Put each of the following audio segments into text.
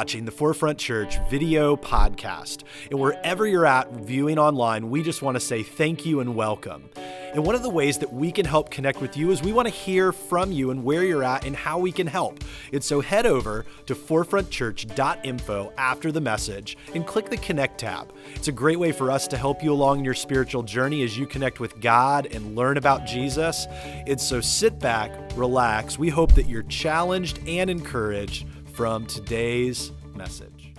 watching the Forefront Church video podcast. And wherever you're at viewing online, we just want to say thank you and welcome. And one of the ways that we can help connect with you is we want to hear from you and where you're at and how we can help. And so head over to forefrontchurch.info after the message and click the Connect tab. It's a great way for us to help you along your spiritual journey as you connect with God and learn about Jesus. And so sit back, relax. We hope that you're challenged and encouraged from today's message.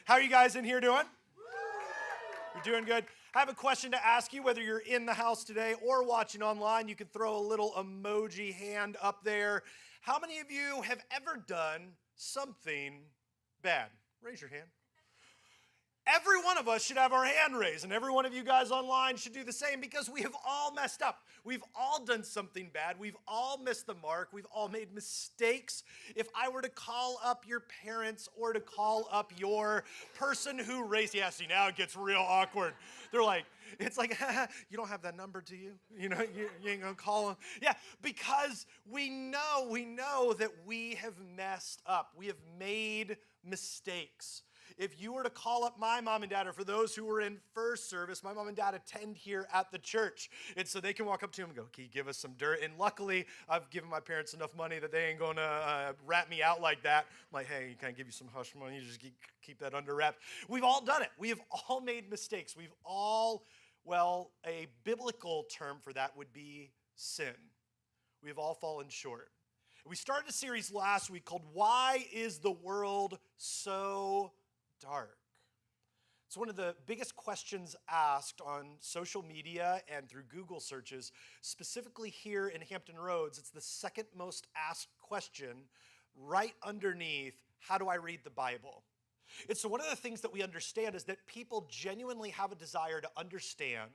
How are you guys in here doing? You're doing good. I have a question to ask you, whether you're in the house today or watching online. You can throw a little emoji hand up there. How many of you have ever done something bad? Raise your hand. Every one of us should have our hand raised, and every one of you guys online should do the same, because we have all messed up. We've all done something bad. We've all missed the mark. We've all made mistakes. If I were to call up your parents or to call up your person who raised, yeah, see, now it gets real awkward. They're like, it's like, you don't have that number, do you? You know, you ain't gonna call them. Yeah, because we know that we have messed up. We have made mistakes. If you were to call up my mom and dad, or for those who were in first service, my mom and dad attend here at the church. And so they can walk up to him and go, can you give us some dirt? And luckily, I've given my parents enough money that they ain't going to rat me out like that. I'm like, hey, can I give you some hush money? You just keep that under wraps. We've all done it. We have all made mistakes. We've all, well, a biblical term for that would be sin. We have all fallen short. We started a series last week called Why is the World So Dark? It's one of the biggest questions asked on social media and through Google searches. Specifically here in Hampton Roads, it's the second most asked question, right underneath, how do I read the Bible? And so one of the things that we understand is that people genuinely have a desire to understand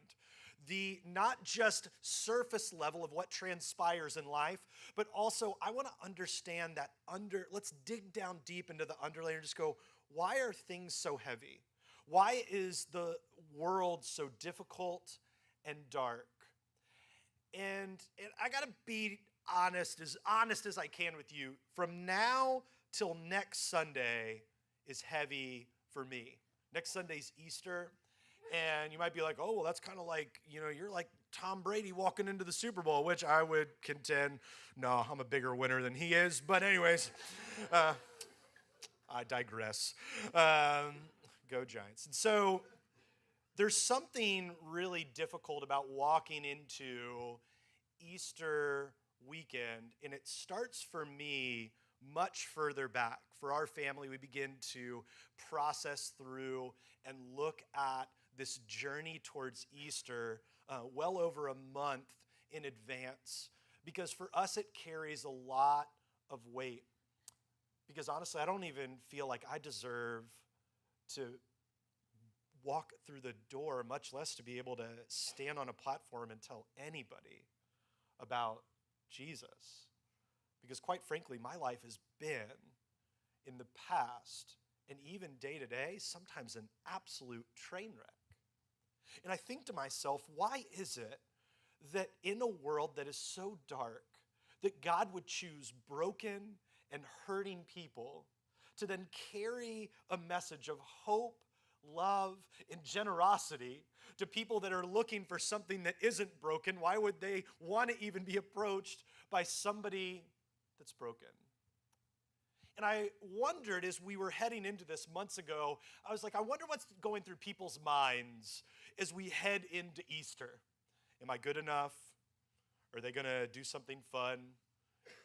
the not just surface level of what transpires in life, but also I want to understand that let's dig down deep into the underlayer and just go, why are things so heavy? Why is the world so difficult and dark? And I got to be honest as I can with you. From now till next Sunday is heavy for me. Next Sunday's Easter. And you might be like, oh, well, that's kind of like, you're like Tom Brady walking into the Super Bowl, which I would contend, no, I'm a bigger winner than he is. But anyways, I digress. Go Giants. And so there's something really difficult about walking into Easter weekend, and it starts for me much further back. For our family, we begin to process through and look at this journey towards Easter well over a month in advance, because for us it carries a lot of weight. Because honestly, I don't even feel like I deserve to walk through the door, much less to be able to stand on a platform and tell anybody about Jesus. Because quite frankly, my life has been, in the past, and even day to day, sometimes an absolute train wreck. And I think to myself, why is it that in a world that is so dark, that God would choose broken and hurting people to then carry a message of hope, love, and generosity to people that are looking for something that isn't broken? Why would they want to even be approached by somebody that's broken? And I wondered, as we were heading into this months ago, I was like, I wonder what's going through people's minds as we head into Easter. Am I good enough? Are they going to do something fun?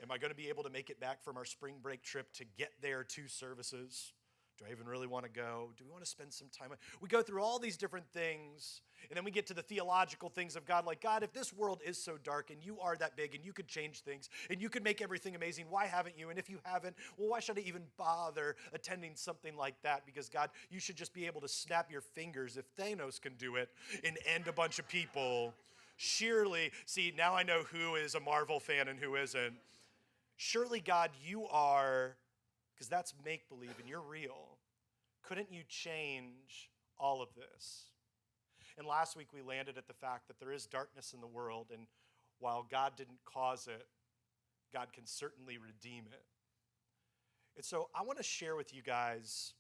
Am I going to be able to make it back from our spring break trip to get there to services? Do I even really want to go? Do we want to spend some time? We go through all these different things, and then we get to the theological things of God, like, God, if this world is so dark and you are that big and you could change things and you could make everything amazing, why haven't you? And if you haven't, well, why should I even bother attending something like that? Because, God, you should just be able to snap your fingers if Thanos can do it and end a bunch of people. Surely, see, now I know who is a Marvel fan and who isn't. Surely, God, you are, because that's make-believe and you're real. Couldn't you change all of this? And last week we landed at the fact that there is darkness in the world, and while God didn't cause it, God can certainly redeem it. And so I want to share with you guys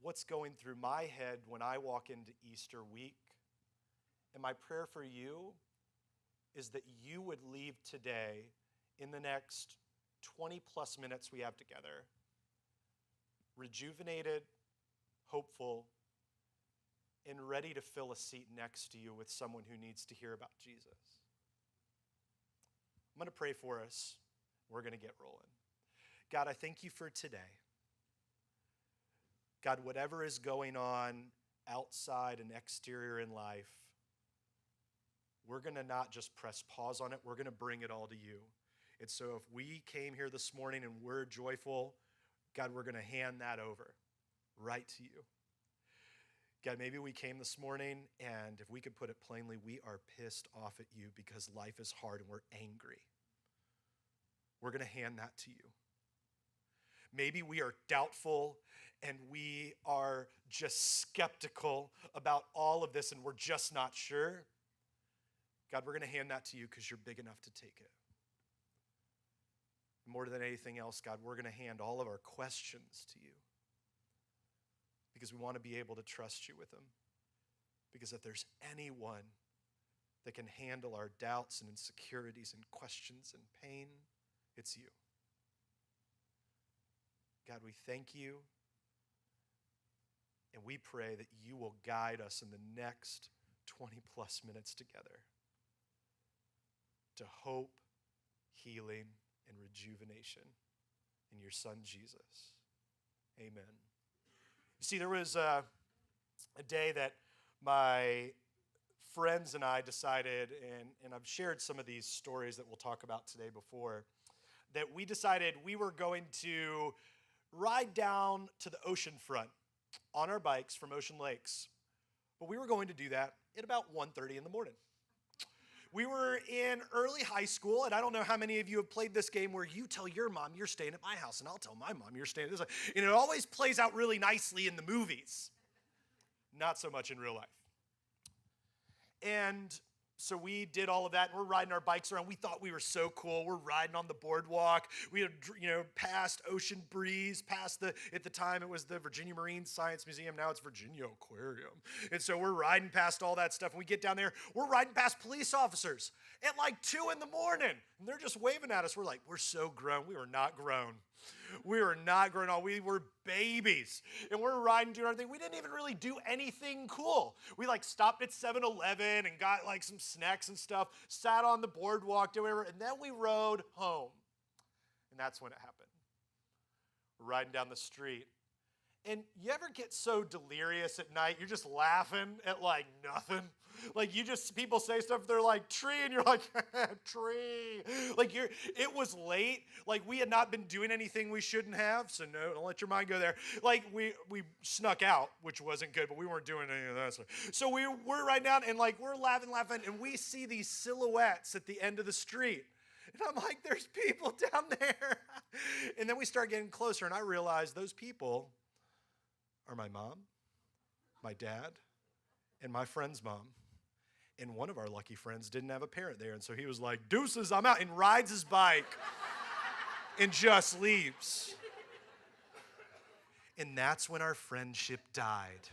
what's going through my head when I walk into Easter week. And my prayer for you is that you would leave today in the next 20 plus minutes we have together, rejuvenated, hopeful, and ready to fill a seat next to you with someone who needs to hear about Jesus. I'm going to pray for us. We're going to get rolling. God, I thank you for today. God, whatever is going on outside and exterior in life, we're going to not just press pause on it. We're going to bring it all to you. And so if we came here this morning and we're joyful, God, we're going to hand that over right to you. God, maybe we came this morning, and if we could put it plainly, we are pissed off at you because life is hard and we're angry. We're going to hand that to you. Maybe we are doubtful and we are just skeptical about all of this and we're just not sure. God, we're going to hand that to you because you're big enough to take it. More than anything else, God, we're going to hand all of our questions to you because we want to be able to trust you with them. Because if there's anyone that can handle our doubts and insecurities and questions and pain, it's you. God, we thank you, and we pray that you will guide us in the next 20 plus minutes together to hope, healing, and rejuvenation in your son, Jesus. Amen. You see, there was a day that my friends and I decided, and I've shared some of these stories that we'll talk about today before, that we decided we were going to ride down to the ocean front on our bikes from Ocean Lakes. But we were going to do that at about 1:30 in the morning. We were in early high school, and I don't know how many of you have played this game where you tell your mom you're staying at my house, and I'll tell my mom you're staying at this. And it always plays out really nicely in the movies. Not so much in real life. And so we did all of that, and we're riding our bikes around. We thought we were so cool. We're riding on the boardwalk. We had, past Ocean Breeze, at the time it was the Virginia Marine Science Museum. Now it's Virginia Aquarium. And so we're riding past all that stuff. And we get down there, we're riding past police officers at like 2 in the morning. And they're just waving at us. We're like, we're so grown. We were not grown. We were not grown up. We were babies. And we're riding, doing our thing. We didn't even really do anything cool. We stopped at 7-Eleven and got some snacks and stuff, sat on the boardwalk, did whatever, and then we rode home. And that's when it happened. We're riding down the street. And you ever get so delirious at night, you're just laughing at nothing? People say stuff, they're like, tree, and you're like, tree. It was late. We had not been doing anything we shouldn't have, so no, don't let your mind go there. We snuck out, which wasn't good, but we weren't doing any of that stuff. So we're riding down, and we're laughing, and we see these silhouettes at the end of the street. And I'm like, there's people down there. And then we start getting closer, and I realize those people are my mom, my dad, and my friend's mom. And one of our lucky friends didn't have a parent there, and so he was like, deuces, I'm out, and rides his bike and just leaves. And that's when our friendship died.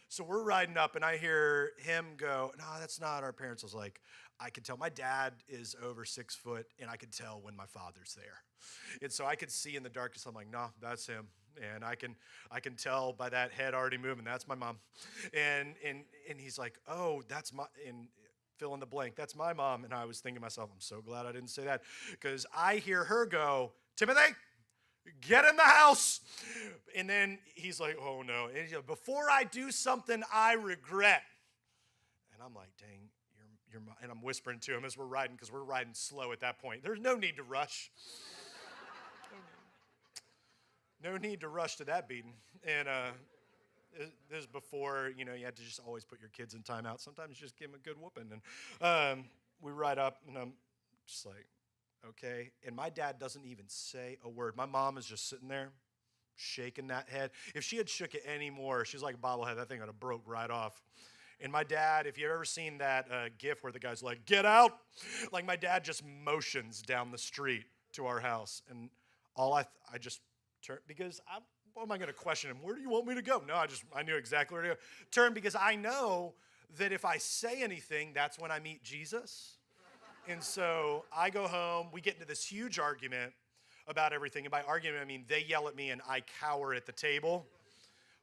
So we're riding up, and I hear him go, no, that's not our parents. I was like, I could tell my dad is over 6 foot, and I could tell when my father's there. And so I could see in the darkness, I'm like, no, that's him. And I can tell by that head already moving, that's my mom. And he's like, oh, that's my, and fill in the blank, that's my mom. And I was thinking to myself, I'm so glad I didn't say that, because I hear her go, Timothy, get in the house. And then he's like, oh no. And he's like, before I do something I regret. And I'm like, dang, and I'm whispering to him as we're riding, because we're riding slow at that point. There's no need to rush. No need to rush to that beating. And this is before, you had to just always put your kids in timeout. Sometimes you just give them a good whooping. And we ride up, and I'm just like, okay. And my dad doesn't even say a word. My mom is just sitting there shaking that head. If she had shook it anymore, she's like a bobblehead. That thing would have broke right off. And my dad, if you've ever seen that gif where the guy's like, get out, like my dad just motions down the street to our house. And I just turned, because what am I going to question him? Where do you want me to go? No, I knew exactly where to go. Turn, because I know that if I say anything, that's when I meet Jesus. And so I go home, we get into this huge argument about everything. And by argument, I mean they yell at me and I cower at the table,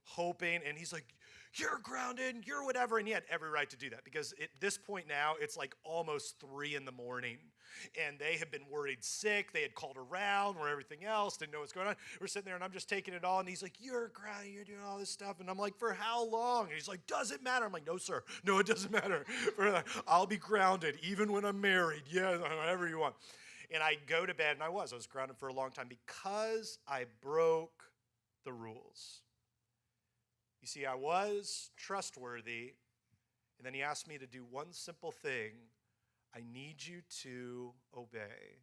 hoping, and he's like, you're grounded, you're whatever. And he had every right to do that, because at this point now, it's like almost 3 a.m. And they have been worried sick. They had called around or everything else, didn't know what's going on. We're sitting there and I'm just taking it all. And he's like, you're grounded, you're doing all this stuff. And I'm like, for how long? And he's like, does it matter? I'm like, no, sir. No, it doesn't matter. I'll be grounded even when I'm married. Yeah, whatever you want. And I go to bed, and I was grounded for a long time because I broke the rules. You see, I was trustworthy, and then he asked me to do one simple thing. I need you to obey.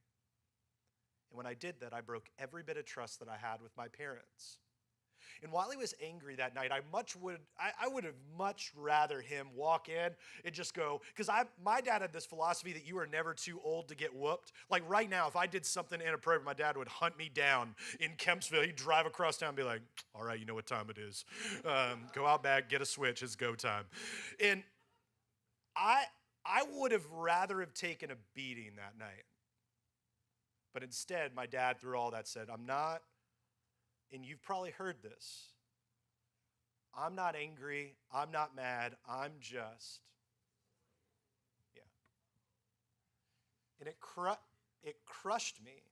And when I did that, I broke every bit of trust that I had with my parents. And while he was angry that night, I would have much rather him walk in and just go, because my dad had this philosophy that you are never too old to get whooped. Like right now, if I did something inappropriate, my dad would hunt me down in Kempsville. He'd drive across town and be like, all right, you know what time it is. Go out back, get a switch, it's go time. And I would have rather have taken a beating that night. But instead, my dad, through all that, said, I'm not, and you've probably heard this, I'm not angry, I'm not mad, I'm just, yeah. And it crushed me.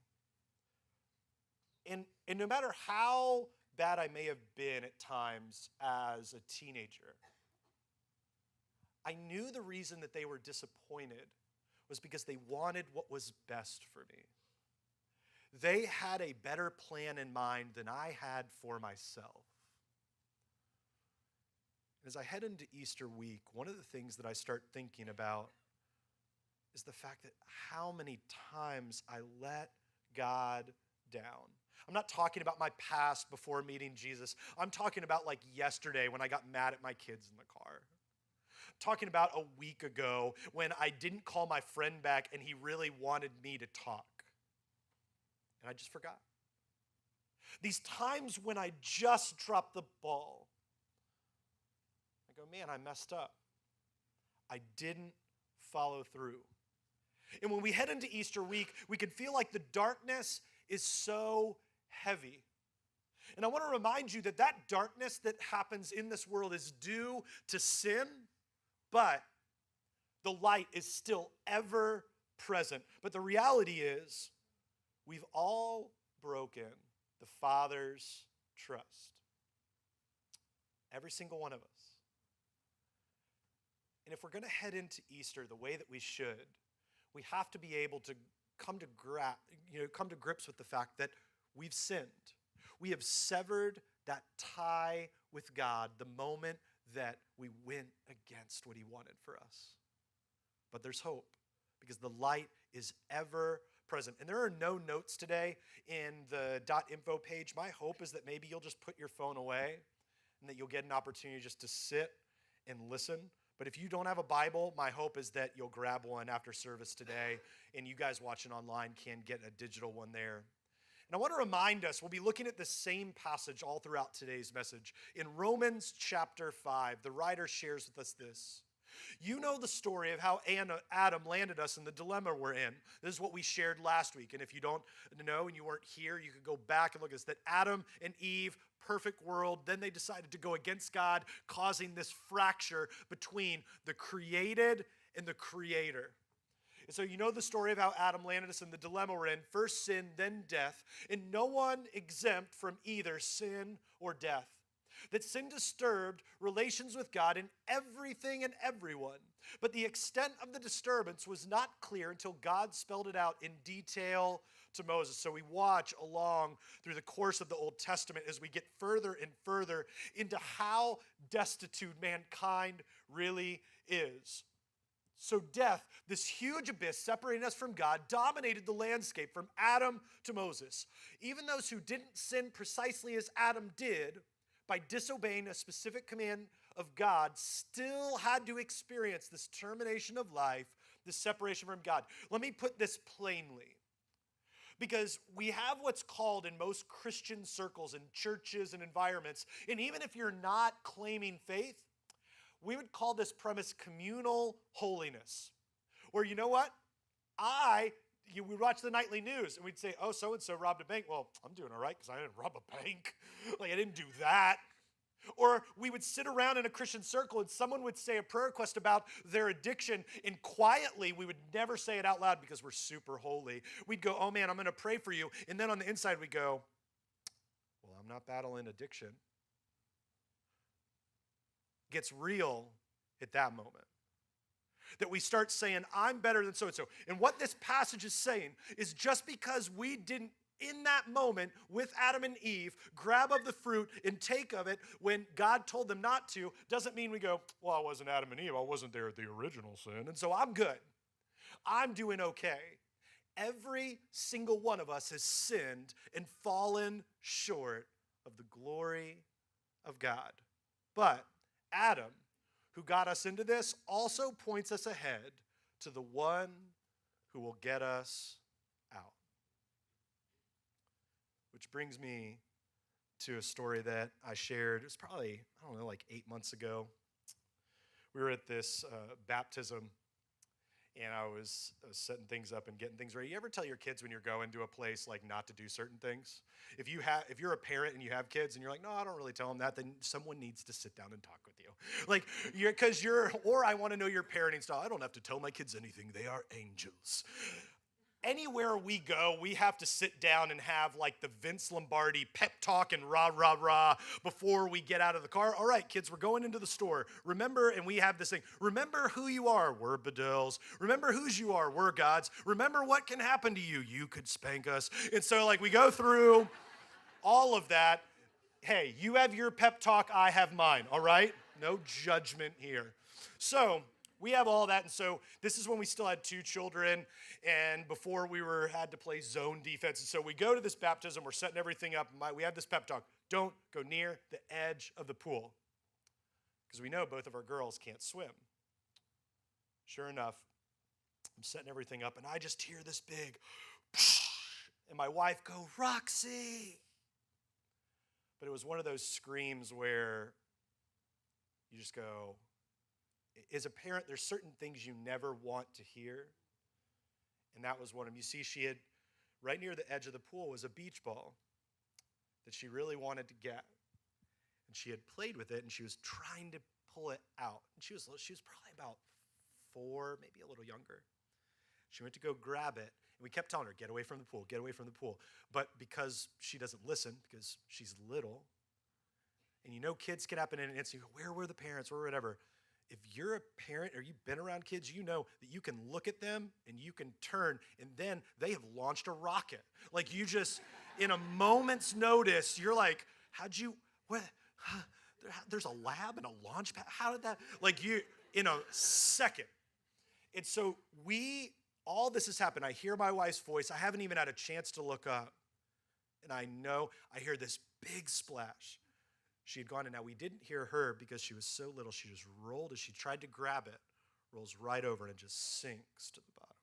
And no matter how bad I may have been at times as a teenager, I knew the reason that they were disappointed was because they wanted what was best for me. They had a better plan in mind than I had for myself. As I head into Easter week, one of the things that I start thinking about is the fact that how many times I let God down. I'm not talking about my past before meeting Jesus. I'm talking about like yesterday when I got mad at my kids in the car. Talking about a week ago when I didn't call my friend back and he really wanted me to talk. And I just forgot. These times when I just dropped the ball, I go, man, I messed up. I didn't follow through. And when we head into Easter week, we can feel like the darkness is so heavy. And I want to remind you that that darkness that happens in this world is due to sin, but the light is still ever present. But the reality is, we've all broken the Father's trust. Every single one of us. And if we're going to head into Easter the way that we should, we have to be able to come to grips with the fact that we've sinned. We have severed that tie with God the moment that we went against what he wanted for us. But there's hope, because the light is ever present. And there are no notes today in the .info page. My hope is that maybe you'll just put your phone away and that you'll get an opportunity just to sit and listen. But if you don't have a Bible, my hope is that you'll grab one after service today, and you guys watching online can get a digital one there. And I want to remind us, we'll be looking at the same passage all throughout today's message. In Romans chapter 5, the writer shares with us this. You know the story of how Adam landed us in the dilemma we're in. This is what we shared last week. And if you don't know and you weren't here, you could go back and look at this. That Adam and Eve, perfect world, then they decided to go against God, causing this fracture between the created and the creator. And so you know the story of how Adam landed us in the dilemma we're in. First sin, then death. And no one exempt from either sin or death. That sin disturbed relations with God in everything and everyone. But the extent of the disturbance was not clear until God spelled it out in detail to Moses. So we watch along through the course of the Old Testament as we get further and further into how destitute mankind really is. So death, this huge abyss separating us from God, dominated the landscape from Adam to Moses. Even those who didn't sin precisely as Adam did, by disobeying a specific command of God, still had to experience this termination of life, this separation from God. Let me put this plainly. Because we have what's called in most Christian circles and churches and environments, and even if you're not claiming faith, we would call this premise communal holiness. Where, you know what? We watch the nightly news and we'd say, oh, so-and-so robbed a bank. Well, I'm doing all right because I didn't rob a bank. Like, I didn't do that. Or we would sit around in a Christian circle and someone would say a prayer request about their addiction, and quietly we would never say it out loud because we're super holy. We'd go, oh man, I'm going to pray for you. And then on the inside we go, well, I'm not battling addiction. Gets real at that moment. That we start saying, I'm better than so-and-so. And what this passage is saying is just because we didn't, in that moment with Adam and Eve, grab of the fruit and take of it when God told them not to, doesn't mean we go, well, I wasn't Adam and Eve. I wasn't there at the original sin, and so I'm good. I'm doing okay. Every single one of us has sinned and fallen short of the glory of God. But Adam, who got us into this, also points us ahead to the one who will get us out. Which brings me to a story that I shared. It was probably, like 8 months ago. We were at this baptism, and I was setting things up and getting things ready. You ever tell your kids when you're going to a place like not to do certain things? If you're a parent and you have kids and you're like, no, I don't really tell them that, then someone needs to sit down and talk with you. Like, or I want to know your parenting style. I don't have to tell my kids anything. They are angels. Anywhere we go, we have to sit down and have like the Vince Lombardi pep talk and rah, rah, rah before we get out of the car. All right, kids, we're going into the store. Remember, and we have this thing, remember who you are. We're Bedell's. Remember whose you are. We're God's. Remember what can happen to you. You could spank us. And so like we go through all of that. Hey, you have your pep talk. I have mine. All right? No judgment here. So we have all that, and so this is when we still had 2 children, and before we had to play zone defense. And so we go to this baptism, we're setting everything up, we have this pep talk. Don't go near the edge of the pool, because we know both of our girls can't swim. Sure enough, I'm setting everything up, and I just hear this big, and my wife go, Roxy. But it was one of those screams where you just go, as a parent, there's certain things you never want to hear. And that was one of them. You see, she had, right near the edge of the pool was a beach ball that she really wanted to get. And she had played with it, and she was trying to pull it out. And she was probably about 4, maybe a little younger. She went to go grab it, and we kept telling her, get away from the pool, get away from the pool. But because she doesn't listen, because she's little, and you know kids can happen in an instant, you go, where were the parents, or whatever. If you're a parent or you've been around kids, you know that you can look at them and you can turn, and then they have launched a rocket. Like, you just, in a moment's notice, you're like, there's a lab and a launch pad? How did that, like, you, in a second. And so all this has happened. I hear my wife's voice. I haven't even had a chance to look up. And I hear this big splash. She had gone, and now we didn't hear her because she was so little. She just rolled as she tried to grab it, rolls right over and just sinks to the bottom.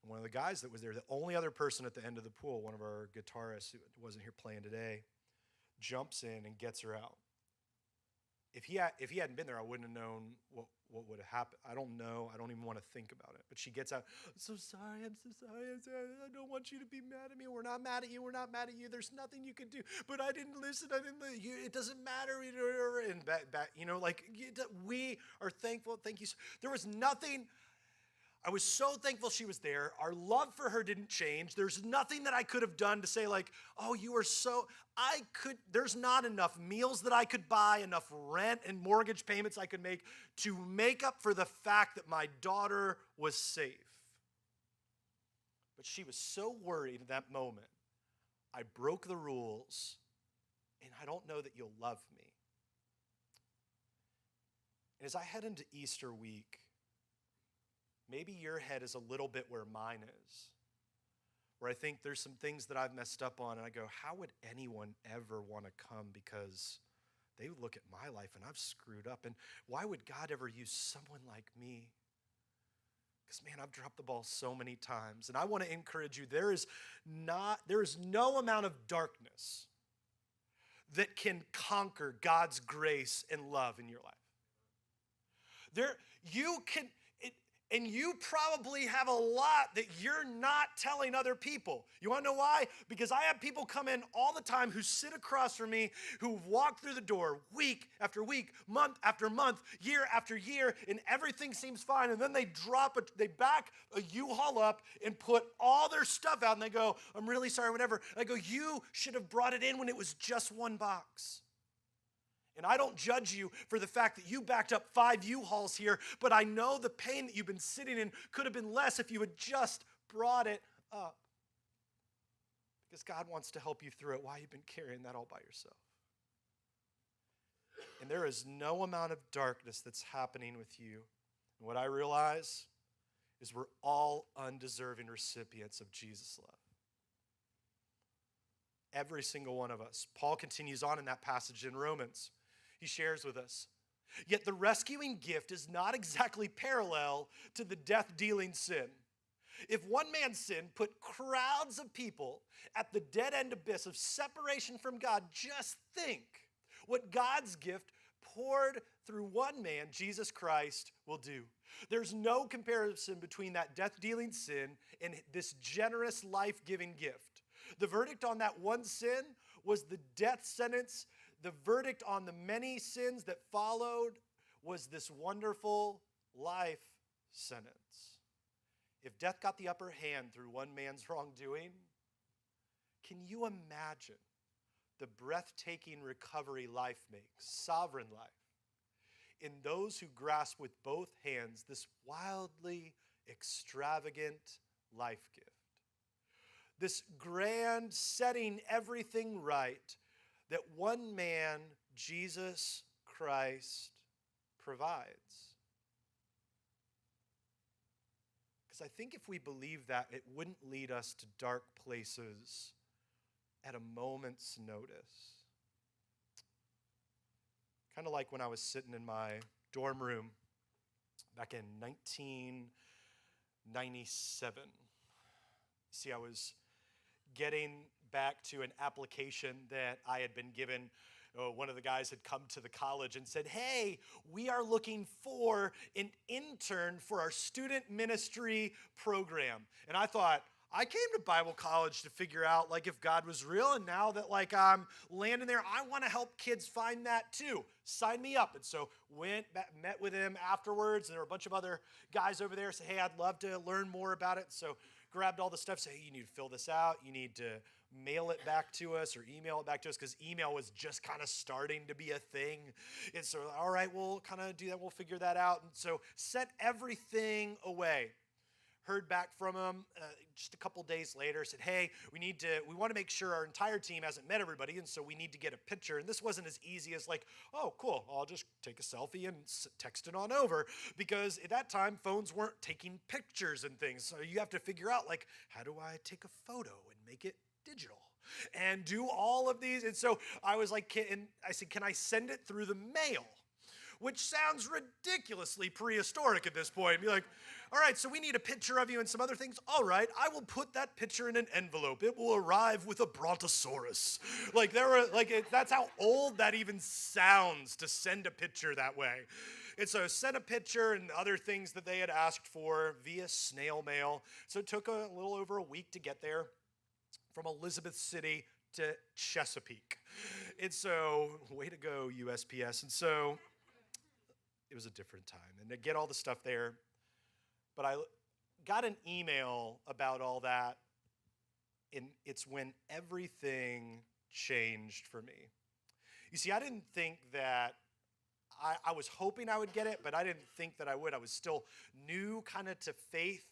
And one of the guys that was there, the only other person at the end of the pool, one of our guitarists who wasn't here playing today, jumps in and gets her out. If he hadn't been there, I wouldn't have known what would have happened. I don't know. I don't even want to think about it. But she gets out. I'm so sorry. I don't want you to be mad at me. We're not mad at you. We're not mad at you. There's nothing you can do. But I didn't listen. It doesn't matter. And we are thankful. Thank you. There was nothing. I was so thankful she was there. Our love for her didn't change. There's nothing that I could have done to say like, oh, you are so, there's not enough meals that I could buy, enough rent and mortgage payments I could make up for the fact that my daughter was safe. But she was so worried in that moment. I broke the rules, and I don't know that you'll love me. And as I head into Easter week, maybe your head is a little bit where mine is, where I think there's some things that I've messed up on, and I go, how would anyone ever want to come because they look at my life and I've screwed up, and why would God ever use someone like me? Because, man, I've dropped the ball so many times, and I want to encourage you, there is no amount of darkness that can conquer God's grace and love in your life. And you probably have a lot that you're not telling other people. You want to know why? Because I have people come in all the time who sit across from me, who've walked through the door week after week, month after month, year after year, and everything seems fine. And then they back a U-Haul up and put all their stuff out, and they go, I'm really sorry, whatever. And I go, you should have brought it in when it was just one box. And I don't judge you for the fact that you backed up 5 U-Hauls here, but I know the pain that you've been sitting in could have been less if you had just brought it up. Because God wants to help you through it. Why you've been carrying that all by yourself. And there is no amount of darkness that's happening with you. And what I realize is we're all undeserving recipients of Jesus' love. Every single one of us. Paul continues on in that passage in Romans. He shares with us, yet the rescuing gift is not exactly parallel to the death-dealing sin. If one man's sin put crowds of people at the dead-end abyss of separation from God, just think what God's gift poured through one man, Jesus Christ, will do. There's no comparison between that death-dealing sin and this generous life-giving gift. The verdict on that one sin was the death sentence. The verdict on the many sins that followed was this wonderful life sentence. If death got the upper hand through one man's wrongdoing, can you imagine the breathtaking recovery life makes, sovereign life, in those who grasp with both hands this wildly extravagant life gift? This grand setting everything right that one man, Jesus Christ, provides. Because I think if we believe that, it wouldn't lead us to dark places at a moment's notice. Kind of like when I was sitting in my dorm room back in 1997. See, I was getting back to an application that I had been given. One of the guys had come to the college and said, hey, we are looking for an intern for our student ministry program. And I thought, I came to Bible college to figure out like if God was real, and now that like I'm landing there, I want to help kids find that too. Sign me up. And so met with him afterwards, and there were a bunch of other guys over there. Said, hey, I'd love to learn more about it. So grabbed all the stuff, said, hey, you need to fill this out. You need to mail it back to us or email it back to us, because email was just kind of starting to be a thing. And so, all right, we'll kind of do that. We'll figure that out. And so set everything away. Heard back from him just a couple days later, said, hey, we want to make sure our entire team hasn't met everybody, and so we need to get a picture. And this wasn't as easy as like, oh, cool, I'll just take a selfie and text it on over, because at that time, phones weren't taking pictures and things. So you have to figure out, like, how do I take a photo and make it digital and do all of these? And so I was like, and I said, can I send it through the mail? Which sounds ridiculously prehistoric at this point. Be like, all right, so we need a picture of you and some other things. All right, I will put that picture in an envelope. It will arrive with a brontosaurus. That's how old that even sounds, to send a picture that way. And so sent a picture and other things that they had asked for via snail mail. So it took a little over a week to get there from Elizabeth City to Chesapeake. And so, way to go, USPS. And so it was a different time, and to get all the stuff there. But got an email about all that, and it's when everything changed for me. You see, I didn't think that I was hoping I would get it, but I didn't think that I would. I was still new kind of to faith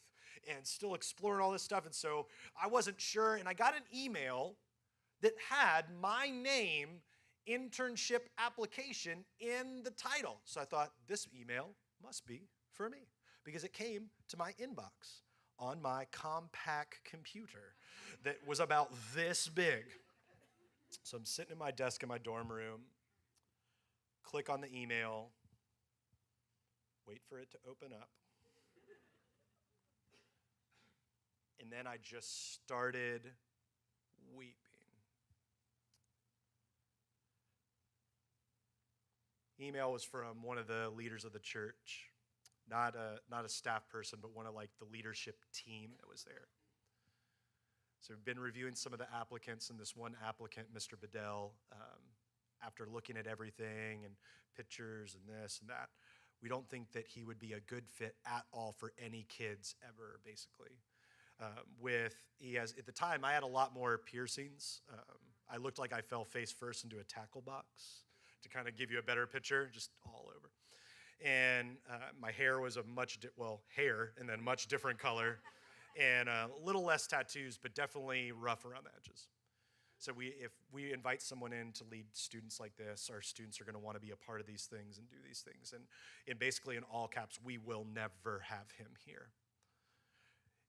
and still exploring all this stuff. And so I wasn't sure. And I got an email that had my name, internship application, in the title. So I thought, this email must be for me because it came to my inbox on my compact computer that was about this big. So I'm sitting at my desk in my dorm room, click on the email, wait for it to open up. And then I just started weeping. Email was from one of the leaders of the church, not a staff person, but one of like the leadership team that was there. So we've been reviewing some of the applicants, and this one applicant, Mr. Bedell, after looking at everything and pictures and this and that, we don't think that he would be a good fit at all for any kids ever, basically. At the time, I had a lot more piercings. I looked like I fell face first into a tackle box, to kind of give you a better picture, just all over. And my hair was hair and then much different color, and a little less tattoos, but definitely rough around the edges. So if we invite someone in to lead students like this, our students are going to want to be a part of these things and do these things. And basically in all caps, we will never have him here.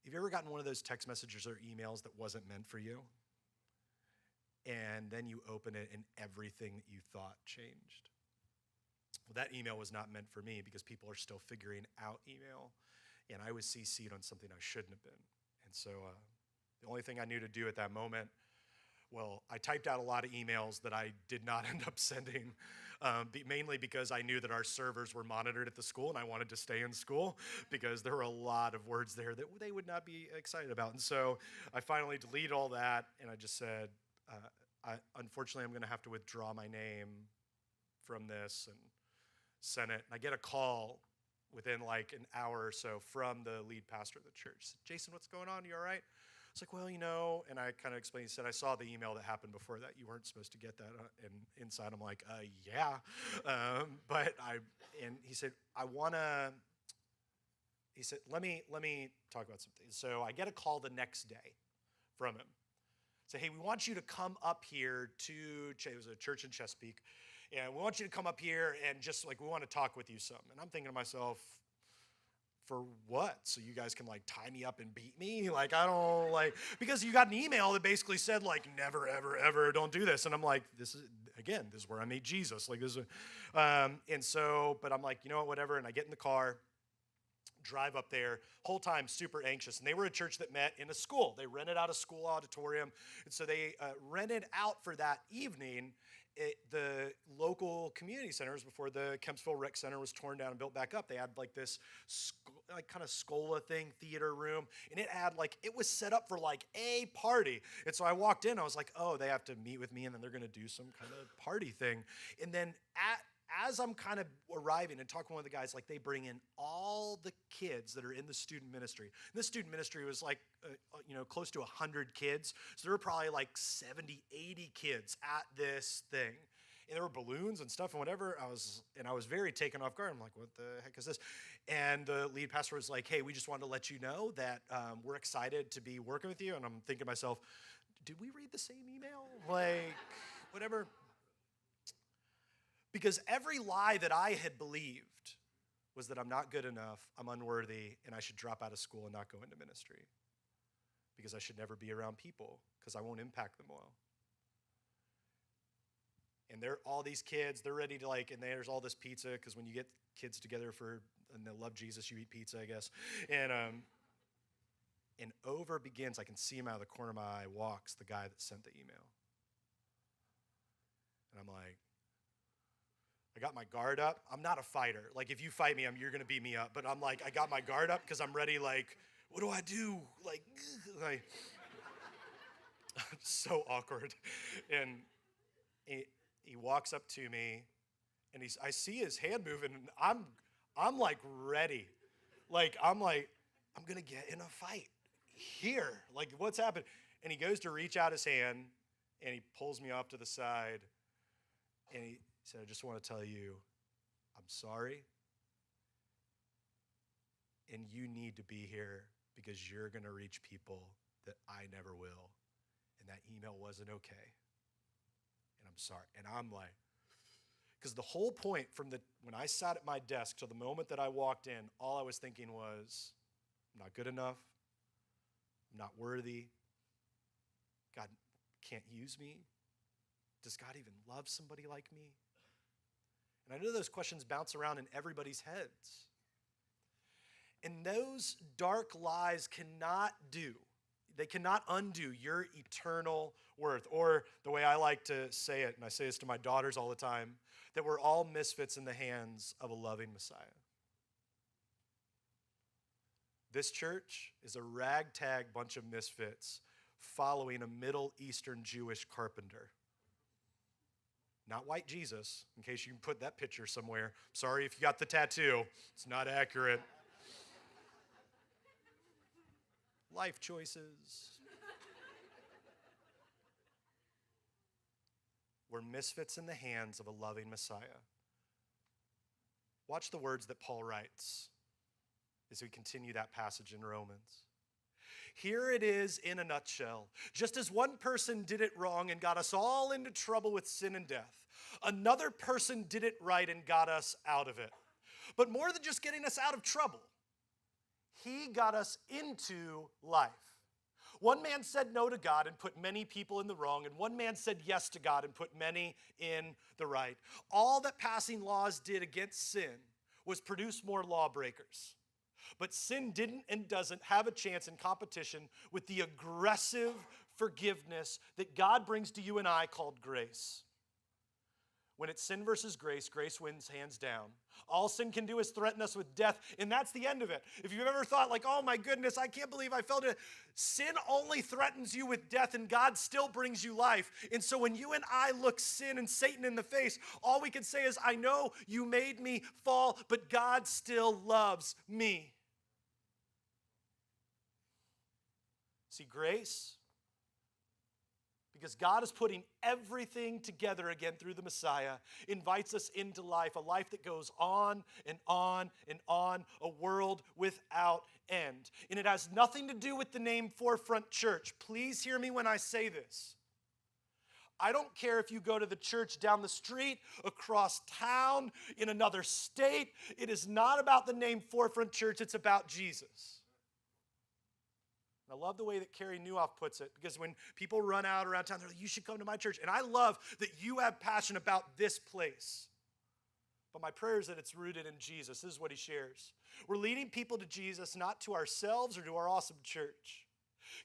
Have you ever gotten one of those text messages or emails that wasn't meant for you? And then you open it and everything that you thought changed. Well, that email was not meant for me because people are still figuring out email. And I was CC'd on something I shouldn't have been. And so the only thing I knew to do at that moment, I typed out a lot of emails that I did not end up sending, mainly because I knew that our servers were monitored at the school and I wanted to stay in school because there were a lot of words there that they would not be excited about. And so I finally deleted all that and I just said, unfortunately, I'm going to have to withdraw my name from this, and sent it. And I get a call within like an hour or so from the lead pastor of the church. Said, Jason, what's going on? You all right? It's like, and I kind of explained, he said, I saw the email that happened before that. You weren't supposed to get that. And inside I'm like, yeah. And he said, let me talk about something. So I get a call the next day from him. Say, hey, we want you to come up here it was a church in Chesapeake, and we want you to come up here and just we want to talk with you some. And I'm thinking to myself, for what? So you guys can tie me up and beat me? Because you got an email that basically said never, ever, ever don't do this. And I'm like, this is where I meet Jesus. But I'm like, you know what, whatever. And I get in the car, drive up there, whole time super anxious. And they were a church that met in a school. They rented out a school auditorium. And so they rented out for that evening the local community centers before the Kempsville Rec Center was torn down and built back up. They had this kind of Scola thing, theater room, and it had it was set up for a party. And so I walked in, I was like, oh, they have to meet with me and then they're going to do some kind of party thing. And then as I'm kind of arriving and talking to one of the guys, they bring in all the kids that are in the student ministry. And the student ministry was close to 100 kids. So there were probably 70, 80 kids at this thing. And there were balloons and stuff and whatever. I was very taken off guard. I'm like, what the heck is this? And the lead pastor was like, hey, we just wanted to let you know that we're excited to be working with you. And I'm thinking to myself, did we read the same email? Whatever. Because every lie that I had believed was that I'm not good enough, I'm unworthy, and I should drop out of school and not go into ministry. Because I should never be around people, because I won't impact them well. And all these kids, they're ready to and there's all this pizza, because when you get kids together and they love Jesus, you eat pizza, I guess. And over begins, I can see him out of the corner of my eye, walks the guy that sent the email. And I'm like, I got my guard up. I'm not a fighter. If you fight me, you're going to beat me up. But I'm I got my guard up because I'm ready, what do I do? So awkward. And he walks up to me, and I see his hand moving, and I'm ready. I'm going to get in a fight here. Like, what's happened? And he goes to reach out his hand, and he pulls me off to the side, and he said, I just want to tell you, I'm sorry, and you need to be here because you're going to reach people that I never will, and that email wasn't okay, and I'm sorry. And I'm like, because the whole point from when I sat at my desk till the moment that I walked in, all I was thinking was, I'm not good enough, I'm not worthy, God can't use me. Does God even love somebody like me? And I know those questions bounce around in everybody's heads. And those dark lies they cannot undo your eternal worth. Or the way I like to say it, and I say this to my daughters all the time, that we're all misfits in the hands of a loving Messiah. This church is a ragtag bunch of misfits following a Middle Eastern Jewish carpenter. Not white Jesus, in case you can put that picture somewhere. Sorry if you got the tattoo. It's not accurate. Life choices. We're misfits in the hands of a loving Messiah. Watch the words that Paul writes as we continue that passage in Romans. Here it is in a nutshell. Just as one person did it wrong and got us all into trouble with sin and death, another person did it right and got us out of it. But more than just getting us out of trouble, he got us into life. One man said no to God and put many people in the wrong, and one man said yes to God and put many in the right. All that passing laws did against sin was produce more lawbreakers. But sin didn't and doesn't have a chance in competition with the aggressive forgiveness that God brings to you and I called grace. When it's sin versus grace, grace wins hands down. All sin can do is threaten us with death, and that's the end of it. If you've ever thought like, oh my goodness, I can't believe I fell to sin only threatens you with death, and God still brings you life. And so when you and I look sin and Satan in the face, all we can say is, I know you made me fall, but God still loves me. See, grace, because God is putting everything together again through the Messiah, invites us into life, a life that goes on and on and on, a world without end. And it has nothing to do with the name Forefront Church. Please hear me when I say this. I don't care if you go to the church down the street, across town, in another state. It is not about the name Forefront Church. It's about Jesus. I love the way that Carrie Newhoff puts it, because when people run out around town, they're like, you should come to my church. And I love that you have passion about this place. But my prayer is that it's rooted in Jesus. This is what he shares. We're leading people to Jesus, not to ourselves or to our awesome church.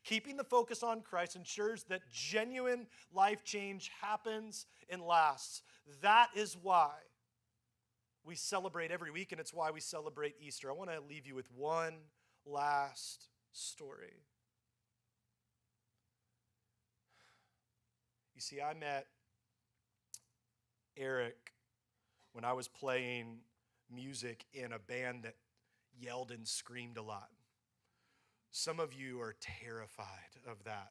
Keeping the focus on Christ ensures that genuine life change happens and lasts. That is why we celebrate every week, and it's why we celebrate Easter. I want to leave you with one last story. You see, I met Eric when I was playing music in a band that yelled and screamed a lot. Some of you are terrified of that.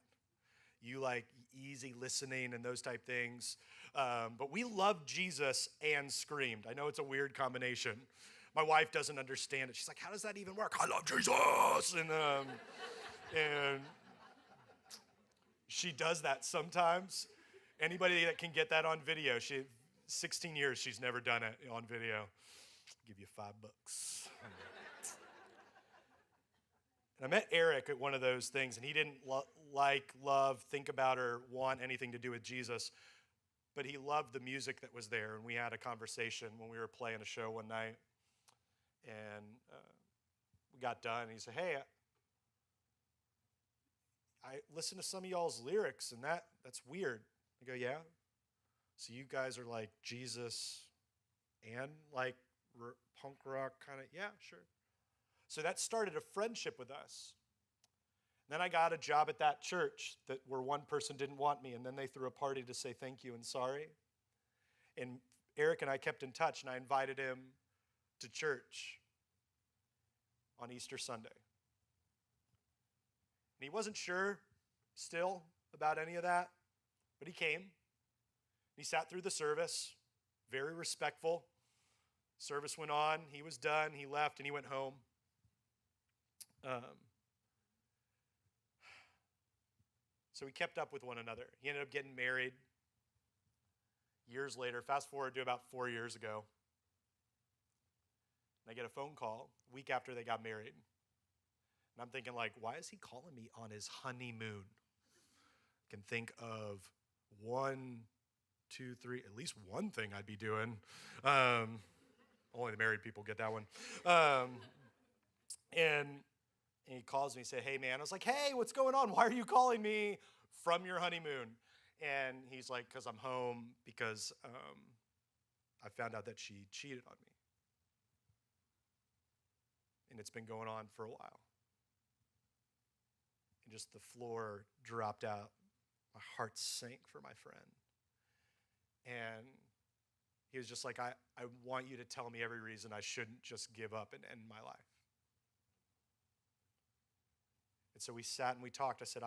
You like easy listening and those type things. But we loved Jesus and screamed. I know it's a weird combination. My wife doesn't understand it. She's like, how does that even work? I love Jesus! And she does that sometimes. Anybody that can get that on video, 16 years she's never done it on video. I'll give you $5. And I met Eric at one of those things, and he didn't love, think about, or want anything to do with Jesus, but he loved the music that was there, and we had a conversation when we were playing a show one night, and we got done, and he said, hey, I listened to some of y'all's lyrics, and that's weird. I go, yeah? So you guys are like Jesus and like punk rock kind of? Yeah, sure. So that started a friendship with us. Then I got a job at that church where one person didn't want me, and then they threw a party to say thank you and sorry. And Eric and I kept in touch, and I invited him to church on Easter Sunday. he wasn't sure still about any of that, but he came. He sat through the service, very respectful. Service went on. He was done. He left, and he went home. So we kept up with one another. He ended up getting married years later. Fast forward to about 4 years ago. And I get a phone call a week after they got married. And I'm thinking, like, why is he calling me on his honeymoon? I can think of 1, 2, 3, at least one thing I'd be doing. Only the married people get that one. And he calls me and said, hey, man. I was like, hey, what's going on? Why are you calling me from your honeymoon? And he's like, because I'm home because I found out that she cheated on me. And it's been going on for a while. And just the floor dropped out. My heart sank for my friend. And he was just like, I want you to tell me every reason I shouldn't just give up and end my life. And so we sat and we talked. I said,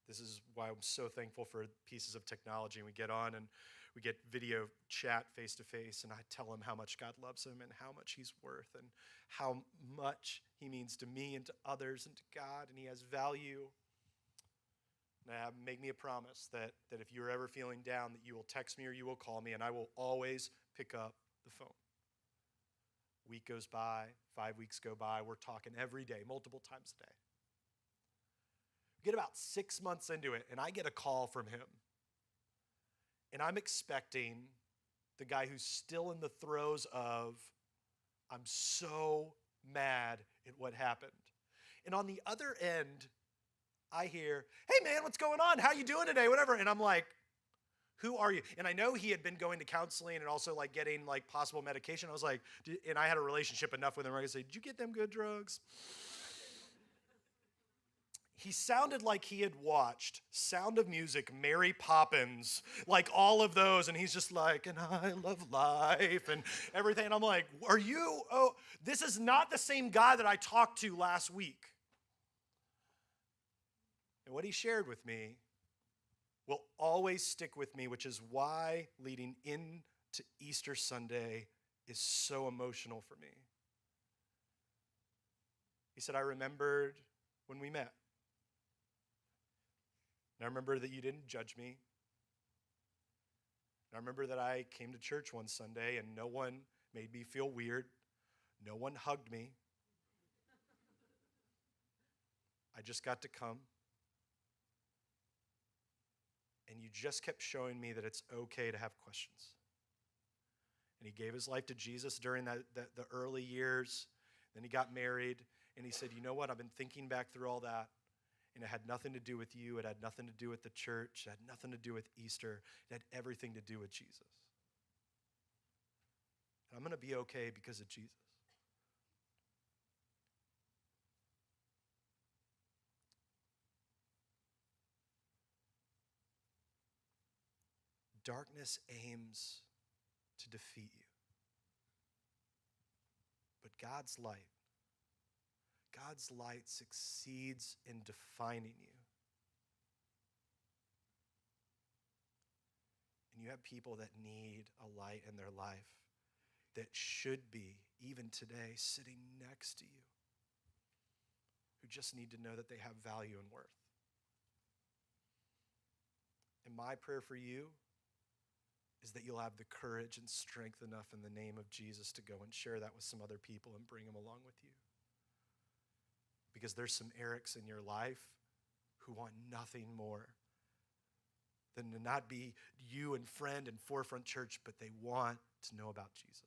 this is why I'm so thankful for pieces of technology. And we get on and we get video chat face to face. And I tell him how much God loves him and how much he's worth and how much he means to me and to others and to God. And he has value. And make me a promise that if you're ever feeling down, that you will text me or you will call me, and I will always pick up the phone. Week goes by, 5 weeks go by. We're talking every day, multiple times a day. We get about 6 months into it, and I get a call from him. And I'm expecting the guy who's still in the throes of, I'm so mad at what happened. And on the other end, I hear, hey man, what's going on? How you doing today? Whatever. And I'm like, who are you? And I know he had been going to counseling and also like getting like possible medication. I was like, and I had a relationship enough with him where I could say, did you get them good drugs? He sounded like he had watched Sound of Music, Mary Poppins, like all of those. And he's just like, and I love life and everything. And I'm like, this is not the same guy that I talked to last week. And what he shared with me will always stick with me, which is why leading into Easter Sunday is so emotional for me. He said, I remembered when we met. And I remember that you didn't judge me. And I remember that I came to church one Sunday and no one made me feel weird. No one hugged me. I just got to come. And you just kept showing me that it's okay to have questions. And he gave his life to Jesus during the early years. Then he got married. And he said, you know what? I've been thinking back through all that. And it had nothing to do with you. It had nothing to do with the church. It had nothing to do with Easter. It had everything to do with Jesus. And I'm going to be okay because of Jesus. Darkness aims to defeat you. But God's light succeeds in defining you. And you have people that need a light in their life that should be, even today, sitting next to you, who just need to know that they have value and worth. And my prayer for you is that you'll have the courage and strength enough in the name of Jesus to go and share that with some other people and bring them along with you. Because there's some Erics in your life who want nothing more than to not be you and friend and Forefront Church, but they want to know about Jesus.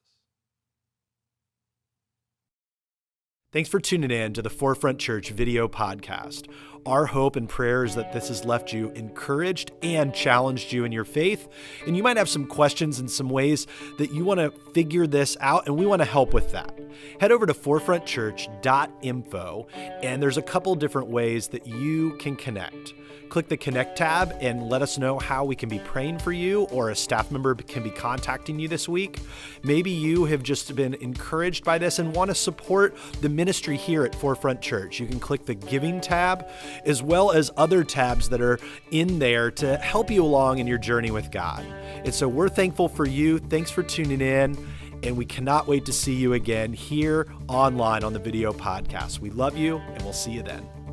Thanks for tuning in to the Forefront Church video podcast. Our hope and prayer is that this has left you encouraged and challenged you in your faith. And you might have some questions and some ways that you want to figure this out, and we want to help with that. Head over to forefrontchurch.info, and there's a couple different ways that you can connect. Click the Connect tab and let us know how we can be praying for you, or a staff member can be contacting you this week. Maybe you have just been encouraged by this and want to support the ministry ministry here at Forefront Church. You can click the Giving tab, as well as other tabs that are in there to help you along in your journey with God. And so we're thankful for you. Thanks for tuning in. And we cannot wait to see you again here online on the video podcast. We love you, and we'll see you then.